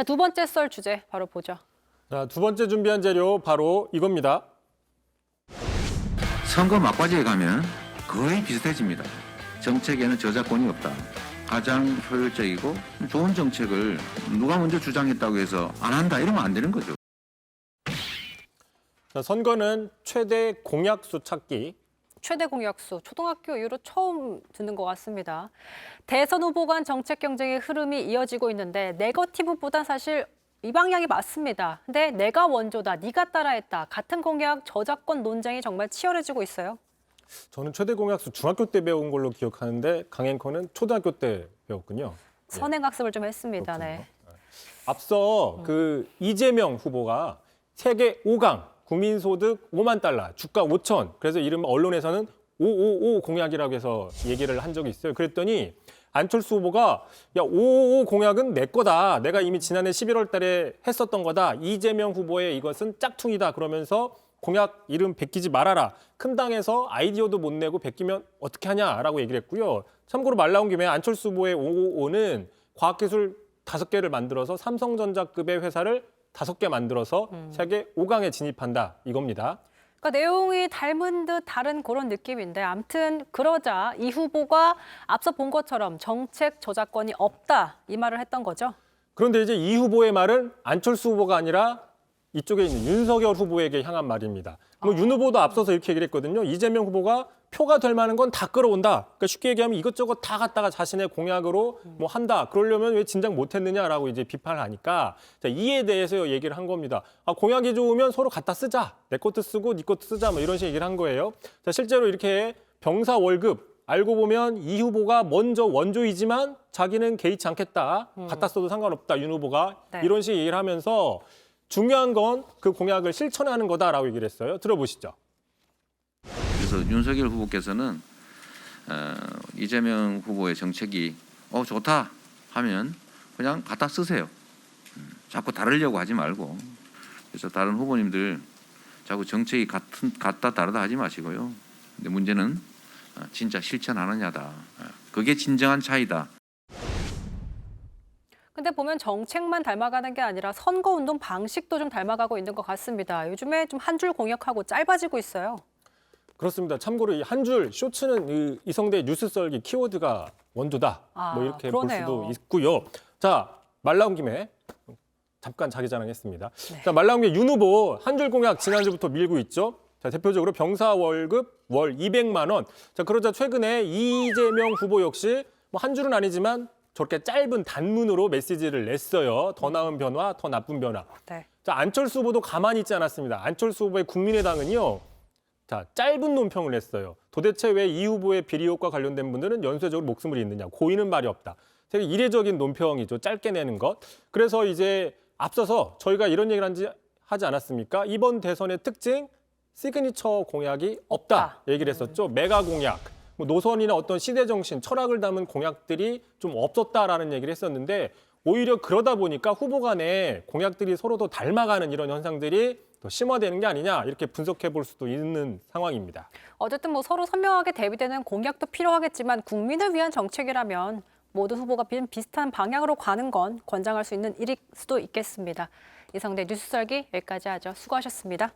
자, 두 번째 썰 주제 바로 보죠. 자, 두 번째 준비한 재료 바로 이겁니다. 선거 막바지에 가면 거의 비슷해집니다. 정책에는 저작권이 없다. 가장 효율적이고 좋은 정책을 누가 먼저 주장했다고 해서 안 한다 이러면 안 되는 거죠. 자, 선거는 최대 공약수 찾기. 최대 공약수, 초등학교 이후로 처음 듣는 것 같습니다. 대선 후보 간 정책 경쟁의 흐름이 이어지고 있는데 네거티브보다 사실 이 방향이 맞습니다. 근데 내가 원조다, 네가 따라했다. 같은 공약, 저작권 논쟁이 정말 치열해지고 있어요. 저는 최대 공약수 중학교 때 배운 걸로 기억하는데 강앵커는 초등학교 때 배웠군요. 선행학습을 좀 했습니다. 네. 앞서 그 이재명 후보가 세계 5강 국민소득 5만 달러, 주가 5천. 그래서 이름 언론에서는 555 공약이라고 해서 얘기를 한 적이 있어요. 그랬더니 안철수 후보가 야, 555 공약은 내 거다. 내가 이미 지난해 11월 달에 했었던 거다. 이재명 후보의 이것은 짝퉁이다. 그러면서 공약 이름 베끼지 말아라. 큰 당에서 아이디어도 못 내고 베끼면 어떻게 하냐라고 얘기를 했고요. 참고로 말 나온 김에 안철수 후보의 555는 과학기술 5개를 만들어서 삼성전자급의 회사를 5개 만들어서 세계 5강에 진입한다 이겁니다. 그러니까 내용이 닮은 듯 다른 그런 느낌인데 아무튼 그러자 이 후보가 앞서 본 것처럼 정책 저작권이 없다 이 말을 했던 거죠. 그런데 이제 이 후보의 말은 안철수 후보가 아니라 이쪽에 있는 윤석열 후보에게 향한 말입니다. 뭐 윤 후보도 앞서서 이렇게 얘기를 했거든요. 이재명 후보가 표가 될 만한 건 다 끌어온다. 그러니까 쉽게 얘기하면 이것저것 다 갖다가 자신의 공약으로 뭐 한다. 그러려면 왜 진작 못했느냐라고 이제 비판을 하니까 자, 이에 대해서 얘기를 한 겁니다. 아, 공약이 좋으면 서로 갖다 쓰자. 내 것도 쓰고 네 것도 쓰자. 뭐 이런 식의 얘기를 한 거예요. 자, 실제로 이렇게 병사 월급 알고 보면 이 후보가 먼저 원조이지만 자기는 개의치 않겠다. 갖다 써도 상관없다. 윤 후보가 네. 이런 식의 얘기를 하면서 중요한 건 그 공약을 실천하는 거다라고 얘기를 했어요. 들어보시죠. 그래서 윤석열 후보께서는 이재명 후보의 정책이 좋다 하면 그냥 갖다 쓰세요. 자꾸 다르려고 하지 말고. 그래서 다른 후보님들 자꾸 정책이 같다 다르다 하지 마시고요. 근데 문제는 진짜 실천하느냐다. 그게 진정한 차이다. 근데 보면 정책만 닮아가는 게 아니라 선거운동 방식도 좀 닮아가고 있는 것 같습니다. 요즘에 좀 한 줄 공약하고 짧아지고 있어요. 그렇습니다. 참고로 이 한 줄 쇼츠는 이성대 뉴스 썰기 키워드가 원조다. 뭐 이렇게 그러네요. 볼 수도 있고요. 자, 말 나온 김에 잠깐 자기 자랑했습니다. 네. 자, 말 나온 김에 윤 후보 한 줄 공약 지난주부터 밀고 있죠. 자, 대표적으로 병사 월급 월 200만 원. 자, 그러자 최근에 이재명 후보 역시 뭐 한 줄은 아니지만 저렇게 짧은 단문으로 메시지를 냈어요. 더 나은 변화, 더 나쁜 변화. 네. 자, 안철수 후보도 가만히 있지 않았습니다. 안철수 후보의 국민의당은요. 자, 짧은 논평을 냈어요. 도대체 왜 이 후보의 비리의혹과 관련된 분들은 연쇄적으로 목숨을 잃느냐. 고의는 말이 없다. 되게 이례적인 논평이죠. 짧게 내는 것. 그래서 이제 앞서서 저희가 이런 얘기를 하지 않았습니까? 이번 대선의 특징, 시그니처 공약이 없다. 얘기를 했었죠. 메가 공약. 뭐 노선이나 어떤 시대 정신, 철학을 담은 공약들이 좀 없었다라는 얘기를 했었는데 오히려 그러다 보니까 후보 간에 공약들이 서로 더 닮아가는 이런 현상들이 더 심화되는 게 아니냐 이렇게 분석해 볼 수도 있는 상황입니다. 어쨌든 뭐 서로 선명하게 대비되는 공약도 필요하겠지만 국민을 위한 정책이라면 모든 후보가 비슷한 방향으로 가는 건 권장할 수 있는 일일 수도 있겠습니다. 이성대 뉴스 썰기 여기까지 하죠. 수고하셨습니다.